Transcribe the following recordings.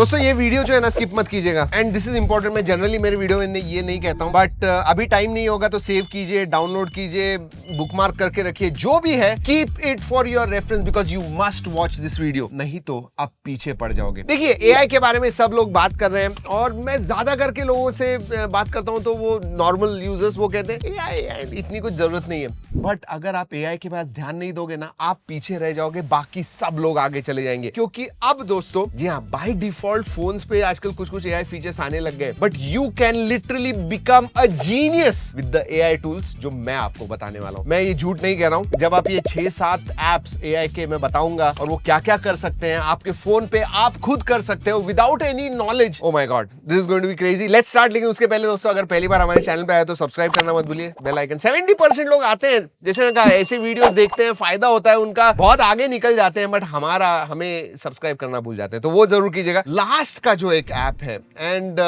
दोस्तों ये वीडियो जो है ना स्किप मत कीजिएगा, एंड दिस इज इंपॉर्टेंट। मैं जनरली मेरे वीडियो में ये नहीं कहता हूँ, बट अभी टाइम नहीं होगा तो सेव कीजिए, डाउनलोड कीजिए, बुकमार्क करके रखिए, जो भी है keep it for your reference because you must watch this video, नहीं तो आप पीछे पड़ जाओगे। देखिए एआई के बारे में सब लोग बात कर रहे हैं, और मैं ज्यादा करके लोगों से बात करता हूं तो वो नॉर्मल यूजर्स वो कहते हैं एआई इतनी कुछ जरूरत नहीं है। बट अगर आप एआई के पास ध्यान नहीं दोगे ना, आप पीछे रह जाओगे, बाकी सब लोग आगे चले जाएंगे। क्योंकि अब दोस्तों जी हाँ, बाय डिफॉल्ट फोन्स पे आजकल कुछ कुछ एआई फीचर्स आने लग गए, but you can literally become a genius with the AI tools जो मैं आपको बताने वाला हूं। मैं ये झूठ नहीं कह रहा हूं, जब आप ये 6-7 एप्स एआई के मैं बताऊंगा और वो क्या क्या कर सकते हैं आपके फोन पे, आप खुद कर सकते हो without any knowledge. Oh my God, this is going to be crazy. Let's start. लेकिन उसके पहले दोस्तों अगर पहली बार हमारे चैनल पे आए तो सब्सक्राइब करना मत भूलिए, बेल आइकन। 70% लोग आते हैं, जैसे मैंने कहा, ऐसे वीडियोस देखते हैं, फायदा होता है उनका, बहुत आगे निकल जाते हैं, बट हमें सब्सक्राइब करना भूल जाते हैं, तो वो जरूर कीजिएगा। लास्ट का जो एक ऐप है एंड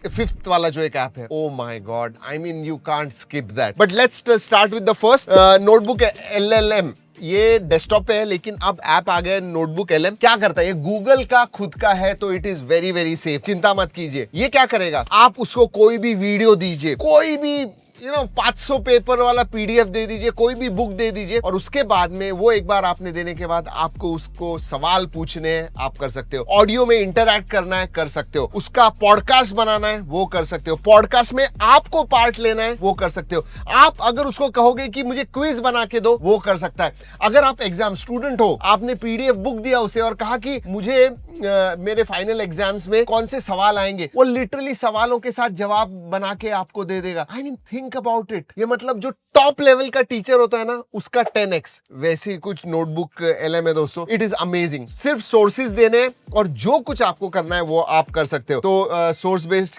5th वाला जो एक ऐप है, ओ my God, I mean you can't skip that. But let's start with the first notebook LLM। ये डेस्कटॉप पे है, लेकिन अब ऐप आ गया नोटबुक LM। क्या करता है, ये गूगल का खुद का है, तो it is very very safe, चिंता मत कीजिए। ये क्या करेगा, आप उसको कोई भी वीडियो दीजिए, कोई भी 500 पेपर वाला PDF दे दीजिए, कोई भी बुक दे दीजिए, और उसके बाद में वो एक बार आपने देने के बाद आपको उसको सवाल पूछने हैं, आप कर सकते हो। ऑडियो में इंटरैक्ट करना है, कर सकते हो। उसका पॉडकास्ट बनाना है, वो कर सकते हो। पॉडकास्ट में आपको पार्ट लेना है, वो कर सकते हो। आप अगर उसको कहोगे कि मुझे क्विज बना के दो, वो कर सकता है। अगर आप एग्जाम स्टूडेंट हो, आपने PDF बुक दिया उसे और कहा कि मुझे मेरे फाइनल एग्जाम्स में कौन से सवाल आएंगे, वो लिटरली सवालों के साथ जवाब बना के आपको दे देगा। I mean think about it. ये मतलब जो टॉप लेवल का टीचर होता है ना, उसका 10x वैसे ही कुछ नोटबुक LM है दोस्तों। It is amazing. सिर्फ सोर्सेज देने हैं और जो कुछ आपको करना है वो आप कर सकते हो। तो सोर्स बेस्ड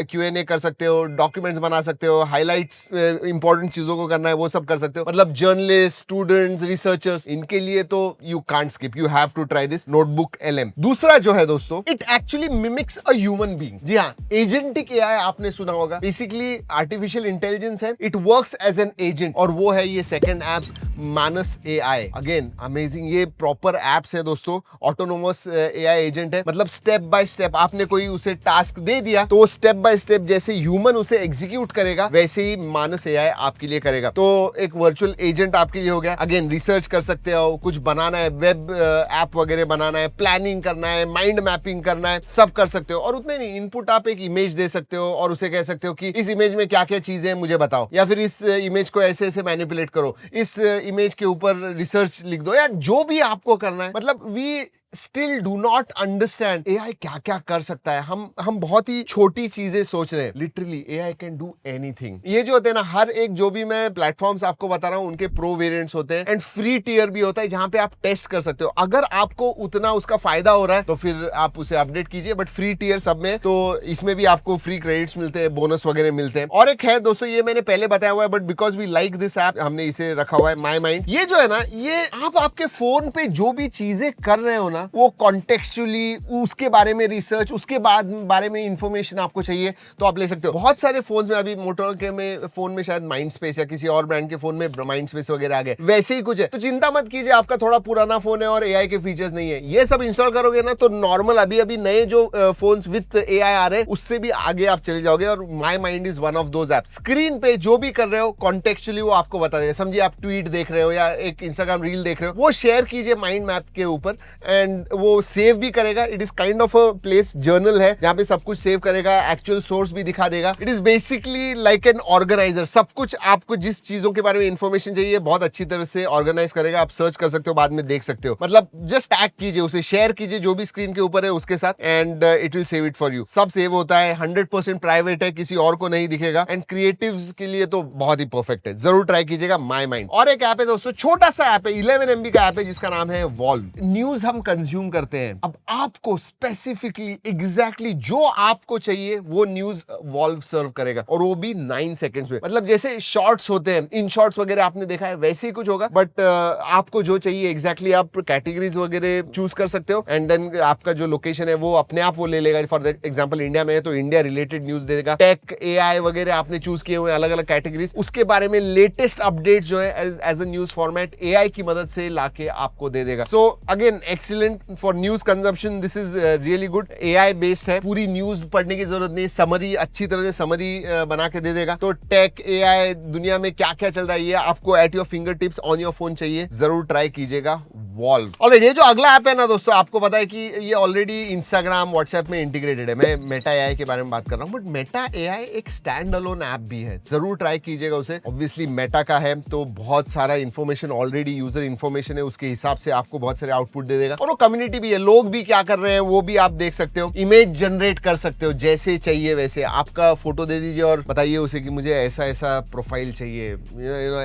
Q&A कर सकते हो, डॉक्यूमेंट्स बना सकते हो, हाईलाइट्स इंपॉर्टेंट चीजों को करना है वो सब कर सकते हो। मतलब जर्नलिस्ट, स्टूडेंट्स, रिसर्चर्स, इनके लिए तो you can't skip, you have to try this notebook LM। दूसरा जो है दोस्तों, it actually mimics a human being. जी हाँ, एजेंटिक AI आपने सुना होगा, बेसिकली आर्टिफिशियल इंटेलिजेंस है। It works as an agent, और वो है ये second app Manus AI। Again amazing, ये प्रॉपर एप्स है दोस्तों, ऑटोनोमस AI एजेंट है। मतलब स्टेप बाय स्टेप आपने कोई उसे टास्क दे दिया तो स्टेप बाय स्टेप जैसे ह्यूमन उसे एग्जीक्यूट करेगा, वैसे ही मानस AI आपके लिए करेगा। तो एक वर्चुअल एजेंट आपके लिए हो गया। अगेन रिसर्च कर सकते हो, कुछ बनाना है, वेब ऐप वगैरह बनाना है, प्लानिंग करना है, माइंड मैपिंग करना है, सब कर सकते हो। और उतने नहीं, इनपुट आप एक इमेज दे सकते हो और उसे कह सकते हो कि इस इमेज में क्या क्या चीजें हैं मुझे बताओ, या फिर इस इमेज को ऐसे ऐसे मैनिपुलेट करो, इस इमेज के ऊपर रिसर्च लिख दो, या जो भी आपको करना है। मतलब we still do not understand AI क्या क्या कर सकता है। हम बहुत ही छोटी चीजें सोच रहे हैं। Literally AI can do anything. ये जो होते हैं ना, हर एक जो भी मैं प्लेटफॉर्म्स आपको बता रहा हूं, उनके प्रो वेरिएंट्स होते हैं एंड फ्री टियर भी होता है, जहां पे आप टेस्ट कर सकते हो। अगर आपको उतना उसका फायदा हो रहा है तो फिर आप उसे अपडेट कीजिए, बट फ्री टियर सब में, तो इसमें भी आपको फ्री क्रेडिट्स मिलते हैं, बोनस वगैरह मिलते हैं। और एक है दोस्तों, ये मैंने पहले बताया हुआ है, but because we like this app, हमने इसे रखा हुआ है, माई माइंड। ये जो है ना, ये आप आपके फोन पे जो भी चीजें कर रहे हो ना, वो कॉन्टेक्चुअली उसके बारे में रिसर्च, उसके बाद बारे में इंफॉर्मेशन आपको चाहिए तो आप ले सकते हो। बहुत सारे फोन्स में, अभी मोटोरोला के में फोन में शायद माइंड स्पेस, या किसी और ब्रांड के फोन में माइंड स्पेस वगैरह आ गए, वैसे ही कुछ है। तो चिंता मत कीजिए, आपका थोड़ा पुराना फोन है और AI के फीचर्स नहीं है, ये सब इंस्टॉल करोगे ना तो नॉर्मल अभी नए जो फोन्स विद AI आ रहे हैं उससे भी आगे आप चले जाओगे। और my mind is one of those app. Screen पे जो भी कर रहे हो कॉन्टेक्चुअली वो आपको बता देगा। समझिए आप ट्वीट देख रहे हो या एक इंस्टाग्राम रील देख रहे हो, वो शेयर कीजिए माइंड मैप के ऊपर एंड वो सेव भी करेगा। It is kind of a place, journal है जहां पे सब कुछ सेव करेगा, एक्चुअल सोर्स भी दिखा देगा। It is basically like an organiser. सब कुछ आपको जिस चीजों के बारे में इंफॉर्मेशन चाहिए बहुत अच्छी तरह से ऑर्गेनाइज करेगा। आप सर्च कर सकते हो, बाद में देख सकते हो। मतलब जस्ट टैग कीजिए उसे, शेयर कीजिए जो भी स्क्रीन के ऊपर है उसके साथ, and it will save it for you. सब सेव होता है, 100% प्राइवेट है, किसी और को नहीं दिखेगा, एंड क्रिएटिव्स के लिए तो बहुत ही परफेक्ट है। जरूर ट्राई कीजिएगा माई माइंड। और एक ऐप है दोस्तों, छोटा सा ऐप है, 11 MB का ऐप है, जिसका नाम है वॉल्व। न्यूज हम कंज्यूम करते हैं, अब आपको स्पेसिफिकली एग्जैक्टली जो आपको चाहिए वो न्यूज वॉल्व सर्व करेगा, और वो भी 9 सेकंड्स में। मतलब जैसे शॉर्ट्स होते हैं, इन शॉर्ट्स वगैरह आपने देखा है, वैसे ही कुछ होगा, बट आपको जो चाहिए एग्जैक्टली आप कैटेगरीज वगैरह चूज कर सकते हो, एंड देन आपका जो लोकेशन है वो अपने आप वो ले लेगा। फॉर एग्जांपल इंडिया में है तो इंडिया रिलेटेड न्यूज दे देगा। टेक, AI वगैरह आपने चूज किए हुए अलग अलग कैटेगरीज, उसके बारे में लेटेस्ट अपडेट जो है as a news format AI की मदद से लाके आपको दे देगा। So again excellent excellent for news consumption, this is really good. AI based है, पूरी न्यूज पढ़ने की जरूरत नहीं, समरी अच्छी तरह से समरी बना के दे देगा। तो टेक AI दुनिया में क्या क्या चल रहा है ये आपको at your finger tips on your phone चाहिए, जरूर ट्राई कीजिएगा वॉल्व। ऑलराइट, ये जो अगला ऐप है ना दोस्तों, आपको पता है कि ये ऑलरेडी इंस्टाग्राम व्हाट्सएप में इंटीग्रेटेड है। मैं मेटा AI के बारे में बात कर रहा हूँ, बट मेटा AI एक स्टैंड अलोन ऐप भी है, जरूर ट्राई कीजिएगा उसे। ऑब्वियसली मेटा का है तो बहुत सारा इंफॉर्मेशन ऑलरेडी यूजर इंफॉर्मेशन है, उसके हिसाब से आपको बहुत सारे आउटपुट दे देगा। और वो कम्युनिटी भी है, लोग भी क्या कर रहे हैं वो भी आप देख सकते हो, इमेज जनरेट कर सकते हो जैसे चाहिए वैसे। आपका फोटो दे दीजिए और बताइए उसे कि मुझे ऐसा ऐसा प्रोफाइल चाहिए,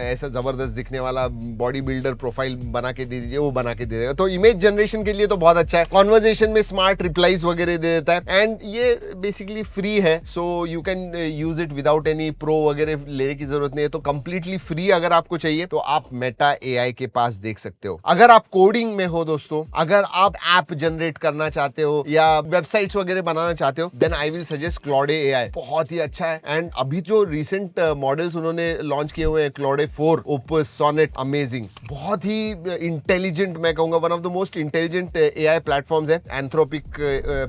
ऐसा जबरदस्त दिखने वाला बॉडी बिल्डर प्रोफाइल बना के दे दीजिए, वो बना के दे देगा। तो इमेज जनरेशन के लिए तो बहुत अच्छा है। कॉन्वर्सेशन में स्मार्ट रिप्लाईज वगैरह दे देता है, एंड ये बेसिकली फ्री है, so you can use it without any pro वगैरह लेने की जरूरत नहीं है। तो कंप्लीटली फ्री अगर आपको चाहिए तो आप मेटा AI के पास देख सकते हो। अगर आप कोडिंग में हो दोस्तों, अगर आप ऐप जनरेट करना चाहते हो या वेबसाइट्स वगैरह बनाना चाहते हो, then I will suggest Claude AI, बहुत ही अच्छा है। एंड अभी जो रिसेंट मॉडल्स उन्होंने लॉन्च किए हुए हैं, क्लॉड 4, ओपस, सोनेट, अमेजिंग, बहुत ही इंटेलिजेंट, मैं कहूंगा one of the most intelligent AI platforms है। एंथ्रोपिक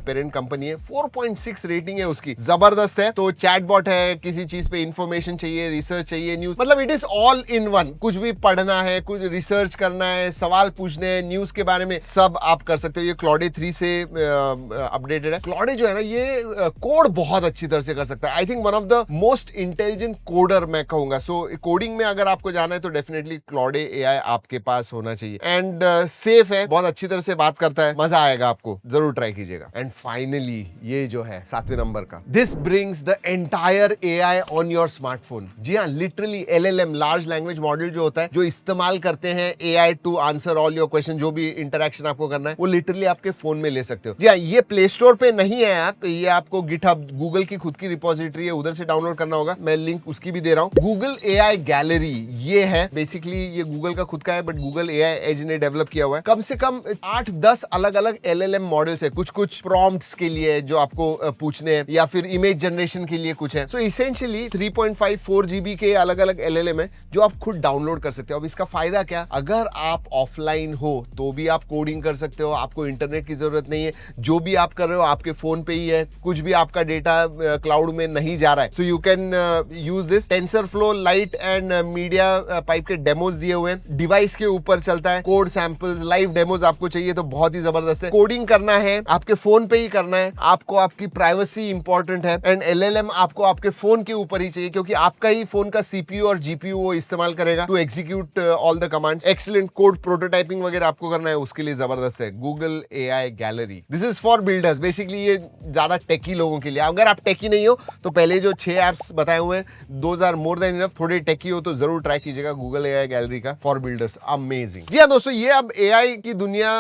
पेरेंट कंपनी है, 4.6 रेटिंग है उसकी, जबरदस्त है। तो चैटबॉट है, किसी चीज पे इंफॉर्मेशन चाहिए, रिसर्च चाहिए, न्यूज, मतलब it is all in one. कुछ भी पढ़ना है, कुछ रिसर्च करना है, सवाल पूछने हैं न्यूज के बारे में, सब आप कर सकते हो। ये क्लॉड 3 से अपडेटेड है। क्लॉड जो है ना, ये कोड बहुत अच्छी तरह से कर सकता है। I think one of the most intelligent coder मैं कहूंगा। सो कोडिंग में अगर आपको जाना है तो डेफिनेटली क्लॉड AI आपके पास होना चाहिए। एंड सेफ है, बहुत अच्छी तरह से बात करता है, मजा आएगा आपको, जरूर ट्राई कीजिएगा। एंड फाइनली ये जो है 7वें नंबर का, this brings the entire AI on your smartphone. जी हाँ, literally LLM, large language model जो होता है, जो इस्तेमाल करते हैं AI to answer all your question, जो भी इंटरेक्शन आपको करना है वो लिटरली आपके फोन में ले सकते हो। जी हाँ, ये प्ले स्टोर पे नहीं है ऐप, ये आपको गिटहब, गूगल की खुद की रिपोजिटरी है, उधर से डाउनलोड करना होगा। मैं लिंक उसकी भी दे रहा हूँ। गूगल AI गैलरी ये है, बेसिकली ये गूगल का खुद का है, बट गूगल AI एज ने डेवलप किया हुआ है। कम से कम 8-10 अलग अलग LLM मॉडल्स है, कुछ प्रॉम्प्ट्स के लिए जो आपको पूछने हैं, या फिर इमेज जनरेशन के लिए कुछ है। सो इसेंशियली 3.54 GB के अलग अलग LLM है जो आप खुद डाउनलोड कर सकते हो। अब इसका फायदा क्या, अगर आप ऑफलाइन हो तो भी आप कोडिंग कर सकते हो, आपको इंटरनेट की जरूरत नहीं है, जो भी आप कर रहे हो आपके फोन पे ही है, कुछ भी आपका डेटा क्लाउड में नहीं जा रहा है। So you can use this. TensorFlow, light and media pipe के डेमोज दिए हुए हैं, डिवाइस के ऊपर चलता है, कोड सैंपल्स, लाइव डेमोज आपको चाहिए तो बहुत ही जबरदस्त है। कोडिंग करना है आपके फोन पे ही करना है, आपको आपकी प्राइवेसी इंपॉर्टेंट है, एंड LLM आपको आपके फोन के ऊपर ही चाहिए, क्योंकि आपका ही फोन का CPU और GPU वो इस्तेमाल करेगा to execute all the commands. Excellent code prototyping वगैरह आपको करना है, उसके लिए जबरदस्त है Google AI gallery. This is for builders, basically ये ज्यादा टेकी लोगों के लिए। अगर आप टेकी नहीं हो तो पहले जो 6 ऐप्स बताए हुए हैं, those are more than enough. थोड़े टेकी हो तो जरूर ट्राई कीजिएगा गूगल AI गैलरी का, फॉर बिल्डर्स, अमेजिंग। जी हाँ दोस्तों, ये अब AI की दुनिया,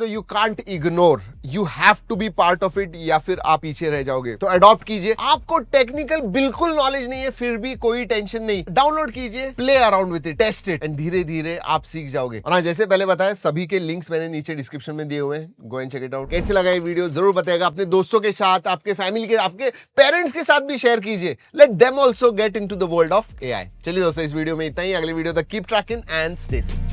you can't ignore, you have to be part of it, या फिर आप पीछे रह जाओगे। तो अडॉप्ट कीजिए। आपको टेक्निकल बिल्कुल नॉलेज नहीं है, फिर भी कोई टेंशन नहीं, डाउनलोड कीजिए, play around with it, test it, and धीरे धीरे आप सीख जाओगे। और हाँ, जैसे पहले बताया, सभी के लिंक्स मैंने नीचे डिस्क्रिप्शन में दिए हुए हैं, go and check it out. कैसे लगा ये वीडियो जरूर बताइएगा। अपने दोस्तों के साथ, आपके फैमिली के, आपके पेरेंट्स के साथ भी शेयर कीजिए। Let them also get into the world of AI। चलिए दोस्तों, इस वीडियो में इतना ही। अगले वीडियो तक keep trekking and stay safe.